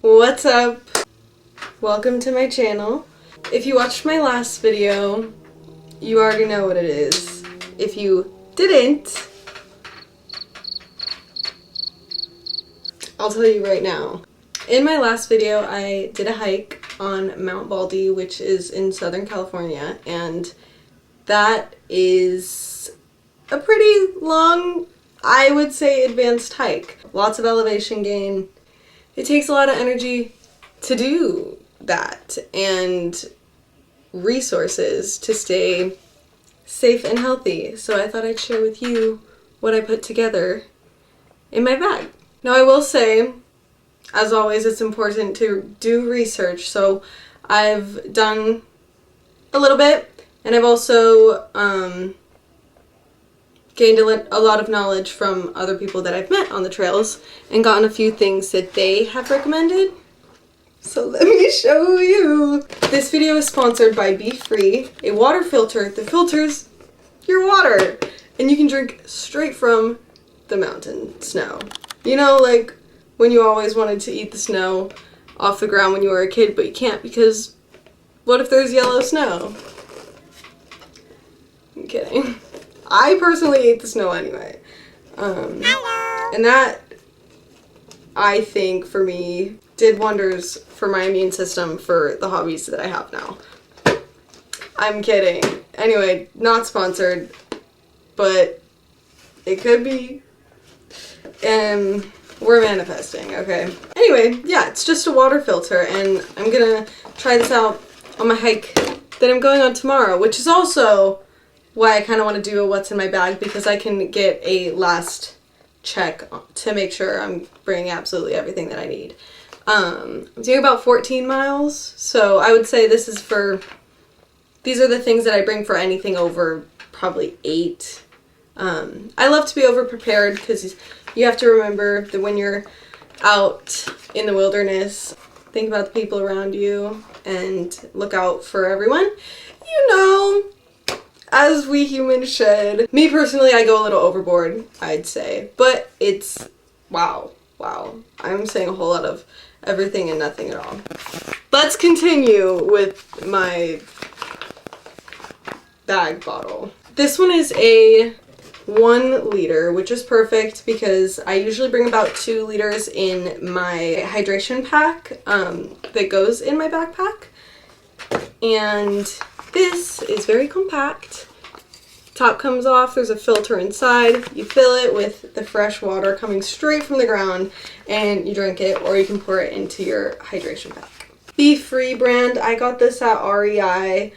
What's up? Welcome to my channel. If you watched my last video, you already know what it is. If you didn't, I'll tell you right now. In my last video, I did a hike on Mount Baldy, which is in Southern California, and that is a pretty long, I would say, advanced hike. Lots of elevation gain. It takes a lot of energy to do that and resources to stay safe and healthy. So I thought I'd share with you what I put together in my bag. Now I will say, as always, it's important to do research. So I've done a little bit, and I've also gained a lot of knowledge from other people that I've met on the trails and gotten a few things that they have recommended. So let me show you. This video is sponsored by BeFree, a water filter that filters your water, and you can drink straight from the mountain snow. You know, like when you always wanted to eat the snow off the ground when you were a kid, but you can't because what if there's yellow snow? I'm kidding. I personally ate the snow anyway. And that, I think, for me, did wonders for my immune system for the hobbies that I have now. I'm kidding. Anyway, not sponsored, but it could be. And we're manifesting, okay? Anyway, yeah, it's just a water filter, and I'm gonna try this out on my hike that I'm going on tomorrow, which is also why I kind of want to do a what's in my bag, because I can get a last check to make sure I'm bringing absolutely everything that I need. I'm doing about 14 miles, so I would say these are the things that I bring for anything over probably 8. I love to be over prepared because you have to remember that when you're out in the wilderness, think about the people around you and look out for everyone. You know, as we humans should. Me personally, I go a little overboard, I'd say. But it's, wow. I'm saying a whole lot of everything and nothing at all. Let's continue with my bag bottle. This one is a 1 liter, which is perfect because I usually bring about 2 liters in my hydration pack that goes in my backpack. And this is very compact. Top comes off, there's a filter inside. You fill it with the fresh water coming straight from the ground and you drink it, or you can pour it into your hydration pack. BeFree brand, I got this at REI.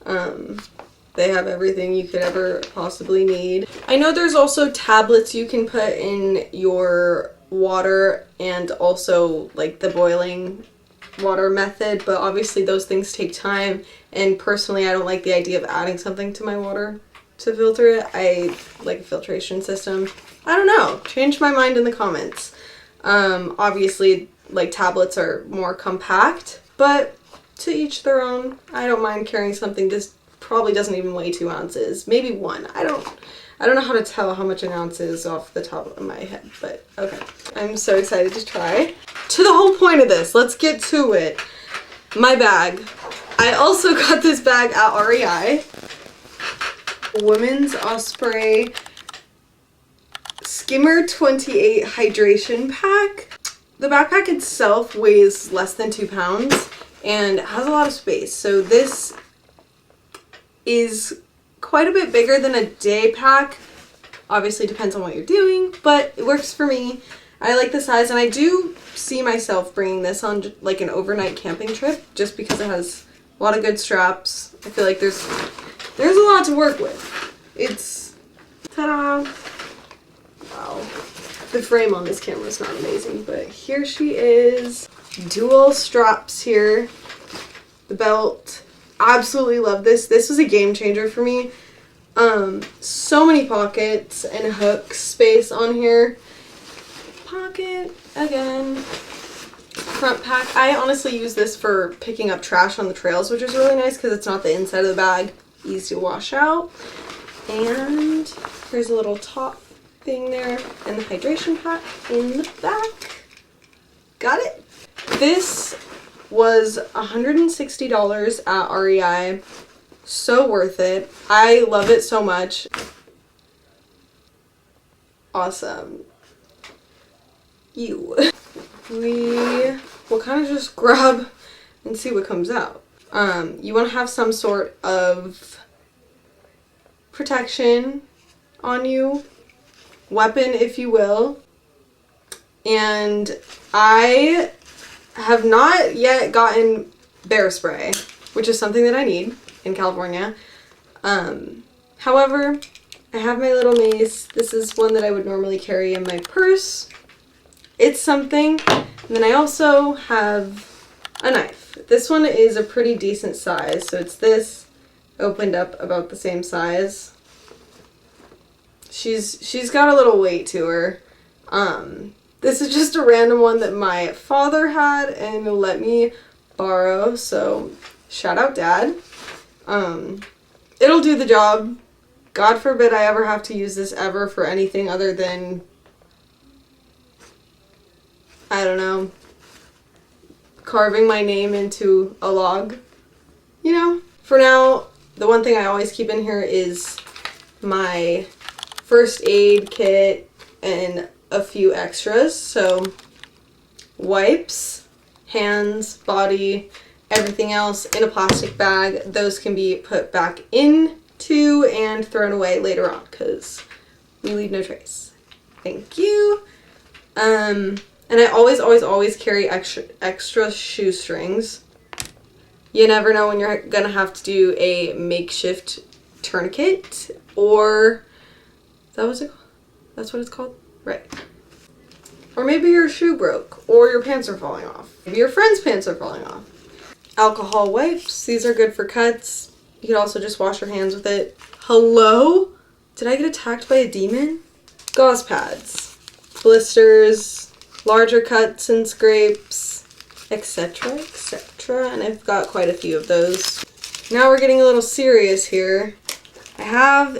They have everything you could ever possibly need. I know there's also tablets you can put in your water and also like the boiling water method, but obviously those things take time, and personally I don't like the idea of adding something to my water to filter it. I like a filtration system. I don't know. Change my mind in the comments. Obviously, like, tablets are more compact, but to each their own. I don't mind carrying something that probably doesn't even weigh 2 ounces. Maybe 1. I don't know how to tell how much an ounce is off the top of my head, but okay. I'm so excited to try. To the whole point of this, let's get to it. My bag. I also got this bag at REI. Women's Osprey Skimmer 28 hydration pack. The backpack itself weighs less than 2 pounds and has a lot of space. So this is quite a bit bigger than a day pack. Obviously depends on what you're doing, but it works for me. I like the size, and I do see myself bringing this on like an overnight camping trip just because it has a lot of good straps. I feel like there's a lot to work with. It's, ta-da! Wow. The frame on this camera is not amazing, but here she is. Dual straps here. The belt. Absolutely love this. This was a game changer for me. So many pockets and hook space on here. Pocket again. Front pack. I honestly use this for picking up trash on the trails, which is really nice because it's not the inside of the bag. Easy to wash out. And here's a little top thing there, and the hydration pack in the back. Got it? This was $160 at REI. So worth it. I love it so much. Awesome. We'll kind of just grab and see what comes out. You want to have some sort of protection on you, weapon if you will. And I have not yet gotten bear spray, which is something that I need in California. However, I have my little mace. This is one that I would normally carry in my purse. It's something. And then I also have a knife. This one is a pretty decent size. So it's this opened up about the same size. She's got a little weight to her. This is just a random one that my father had and let me borrow. So shout out, Dad. It'll do the job. God forbid I ever have to use this ever for anything other than, I don't know, carving my name into a log, you know? For now, the one thing I always keep in here is my first aid kit and a few extras. So wipes, hands, body, everything else in a plastic bag. Those can be put back into and thrown away later on because we leave no trace. Thank you. And I always carry extra shoestrings. You never know when you're gonna have to do a makeshift tourniquet, or that's what it's called? Right. Or maybe your shoe broke, or your pants are falling off. Maybe your friend's pants are falling off. Alcohol wipes. These are good for cuts. You can also just wash your hands with it. Hello? Did I get attacked by a demon? Gauze pads. Blisters. Larger cuts and scrapes. Etc. etc. And I've got quite a few of those. Now we're getting a little serious here. I have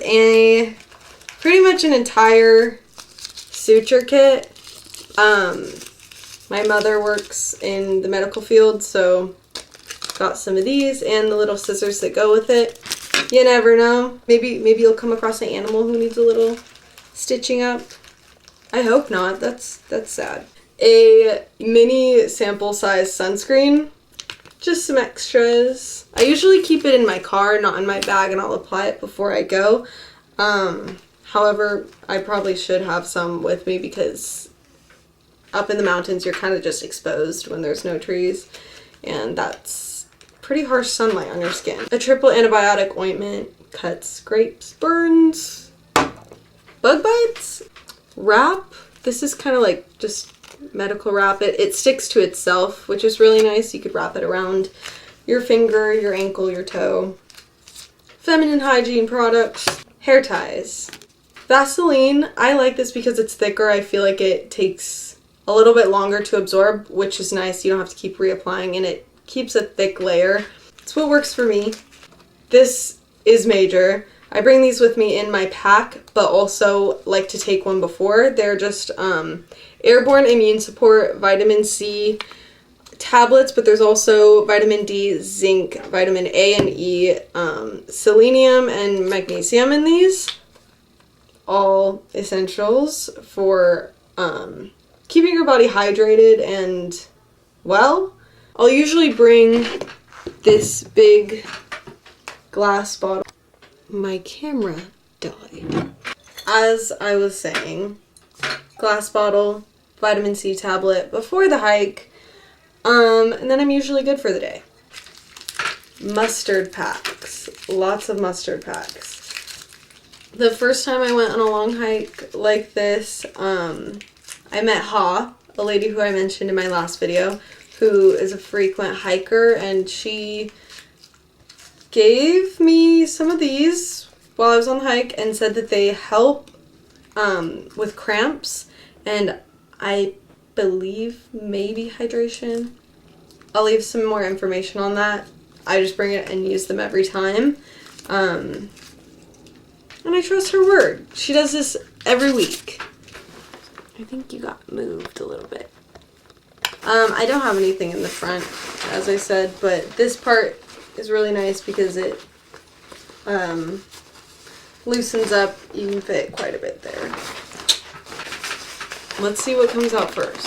pretty much an entire suture kit. My mother works in the medical field, so got some of these and the little scissors that go with it. You never know. Maybe you'll come across an animal who needs a little stitching up. I hope not. That's sad. A mini sample size sunscreen. Just some extras. I usually keep it in my car, not in my bag, and I'll apply it before I go. However, I probably should have some with me because up in the mountains, you're kind of just exposed when there's no trees, and that's pretty harsh sunlight on your skin. A triple antibiotic ointment, cuts, scrapes, burns, bug bites, wrap. This is kind of like just medical wrap. It sticks to itself, which is really nice. You could wrap it around your finger, your ankle, your toe. Feminine hygiene products, hair ties. Vaseline, I like this because it's thicker. I feel like it takes a little bit longer to absorb, which is nice. You don't have to keep reapplying, and it keeps a thick layer. It's what works for me. This is major. I bring these with me in my pack, but also like to take one before. They're just airborne immune support, vitamin C tablets, but there's also vitamin D, zinc, vitamin A and E, selenium, and magnesium in these. All essentials for keeping your body hydrated and well. I'll usually bring this big glass bottle. My camera died. As I was saying, glass bottle, vitamin C tablet before the hike, and then I'm usually good for the day. Mustard packs. Lots of mustard packs. The first time I went on a long hike like this, I met Ha, a lady who I mentioned in my last video, who is a frequent hiker, and she gave me some of these while I was on the hike and said that they help with cramps and I believe maybe hydration. I'll leave some more information on that. I just bring it and use them every time. And I trust her word. She does this every week. I think you got moved a little bit. I don't have anything in the front, as I said, but this part is really nice because it loosens up. You can fit quite a bit there. Let's see what comes out first.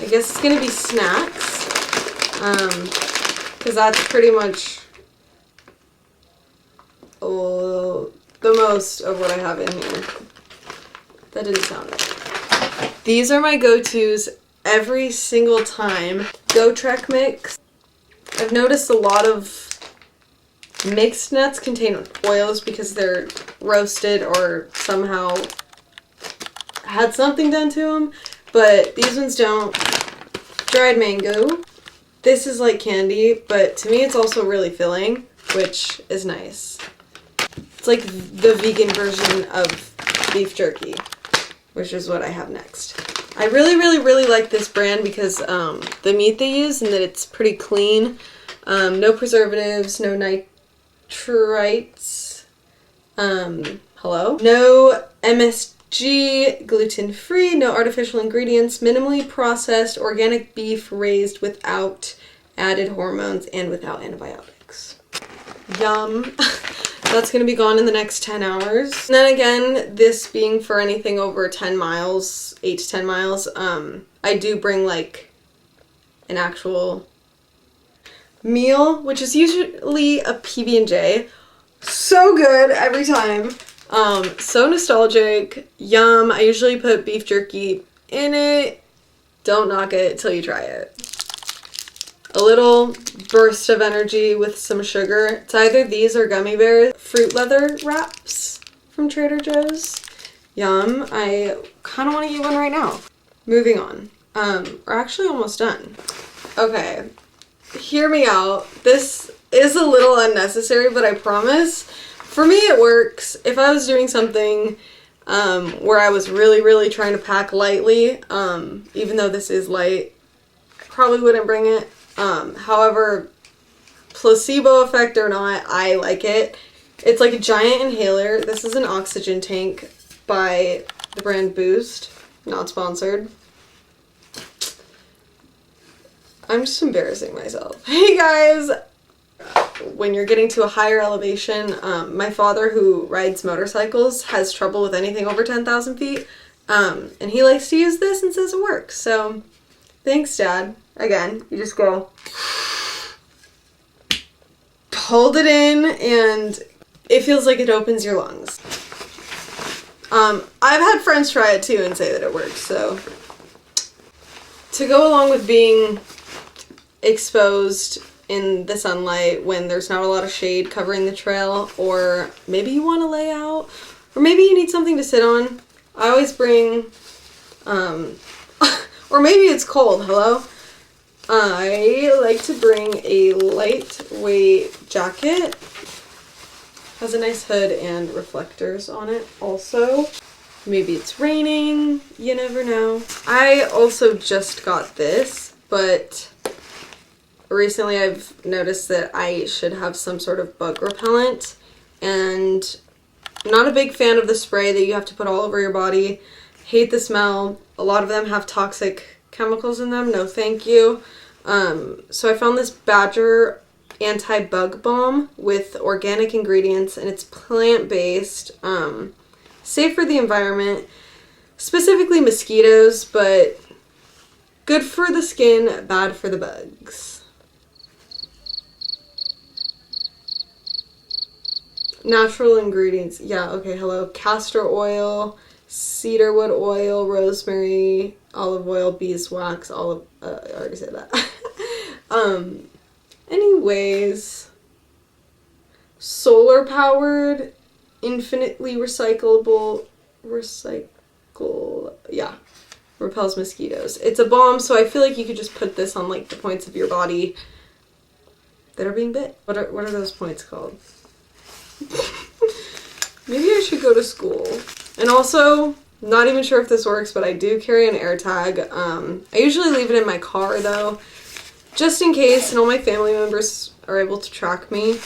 I guess it's gonna be snacks, because that's pretty much the most of what I have in here. That didn't sound right. These are my go-tos every single time. Go Trek mix. I've noticed a lot of mixed nuts contain oils because they're roasted or somehow had something done to them, but these ones don't. Dried mango. This is like candy, but to me it's also really filling, which is nice. It's like the vegan version of beef jerky, which is what I have next. I really like this brand because the meat they use and that it's pretty clean. No preservatives, no nitrites. Hello? No MSG, gluten-free, no artificial ingredients, minimally processed, organic beef raised without added hormones and without antibiotics. Yum. That's going to be gone in the next 10 hours. And then again, this being for anything over 10 miles, 8 to 10 miles, I do bring like an actual meal, which is usually a PB&J. So good every time. So nostalgic. Yum. I usually put beef jerky in it. Don't knock it till you try it. A little burst of energy with some sugar. It's either these or gummy bear fruit leather wraps from Trader Joe's. Yum. I kind of want to eat one right now. Moving on. We're actually almost done. Okay. Hear me out. This is a little unnecessary, but I promise, for me it works. If I was doing something where I was really trying to pack lightly, even though this is light, I probably wouldn't bring it. However, placebo effect or not, I like it. It's like a giant inhaler. This is an oxygen tank by the brand Boost. Not sponsored. I'm just embarrassing myself. Hey guys! When you're getting to a higher elevation, my father, who rides motorcycles, has trouble with anything over 10,000 feet. And he likes to use this and says it works. So, thanks, Dad. Again, you just go, hold it in, and it feels like it opens your lungs. I've had friends try it too and say that it works, so. To go along with being exposed in the sunlight when there's not a lot of shade covering the trail, or maybe you want to lay out, or maybe you need something to sit on, I always bring, or maybe it's cold, hello? I like to bring a lightweight jacket. Has a nice hood and reflectors on it also. Maybe it's raining, you never know. I also just got this, but recently I've noticed that I should have some sort of bug repellent, and I'm not a big fan of the spray that you have to put all over your body. Hate the smell. A lot of them have toxic chemicals in them. No thank you. So I found this Badger anti-bug balm with organic ingredients, and it's plant-based, safe for the environment, specifically mosquitoes, but good for the skin, bad for the bugs. Natural ingredients. Yeah, okay, hello. Castor oil, cedarwood oil, rosemary, olive oil, beeswax, I already said that. Anyways, solar powered, infinitely repels mosquitoes. It's a balm, so I feel like you could just put this on like the points of your body that are being bit. What are those points called? Maybe I should go to school. And also, not even sure if this works, but I do carry an air tag. I usually leave it in my car though, just in case, and all my family members are able to track me.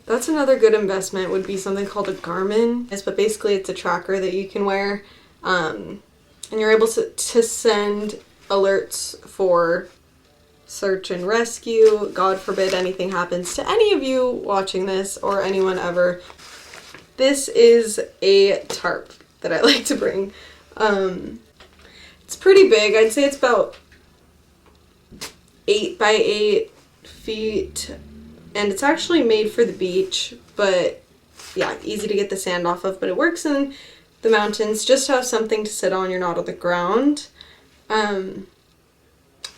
That's another good investment, would be something called a Garmin. But basically it's a tracker that you can wear, and you're able to send alerts for search and rescue. God forbid anything happens to any of you watching this or anyone ever. This is a tarp that I like to bring. It's pretty big. I'd say it's about 8 by 8 feet, and it's actually made for the beach, but yeah, easy to get the sand off of, but it works in the mountains just to have something to sit on. You're not on the ground.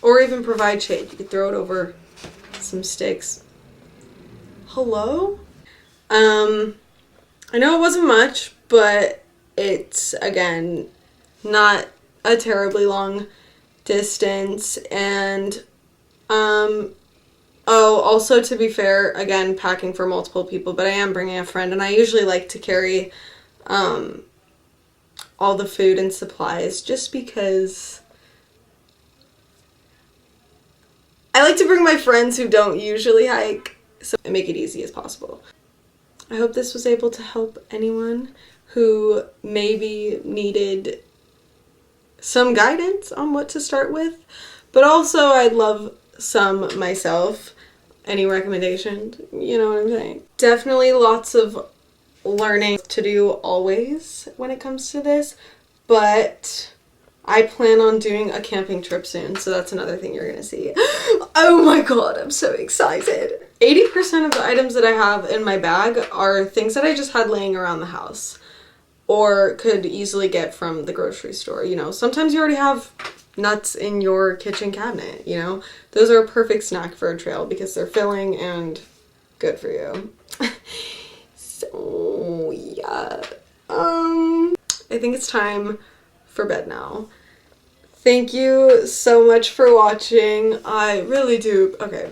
Or even provide shade. You could throw it over some sticks. Hello? I know it wasn't much, but it's, again, not a terribly long distance. And, oh, also to be fair, again, packing for multiple people, but I am bringing a friend, and I usually like to carry, all the food and supplies just because I like to bring my friends who don't usually hike, so I make it easy as possible. I hope this was able to help anyone who maybe needed some guidance on what to start with, but also I'd love some myself. Any recommendations? You know what I'm saying? Definitely lots of learning to do always when it comes to this, but I plan on doing a camping trip soon, so that's another thing you're gonna see. Oh my god, I'm so excited. 80% of the items that I have in my bag are things that I just had laying around the house or could easily get from the grocery store. You know, sometimes you already have nuts in your kitchen cabinet, you know? Those are a perfect snack for a trail because they're filling and good for you. So, yeah. I think it's time for bed now. Thank you so much for watching. I really do. Okay.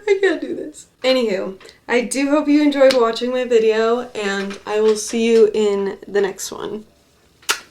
I can't do this. Anywho, I do hope you enjoyed watching my video, and I will see you in the next one.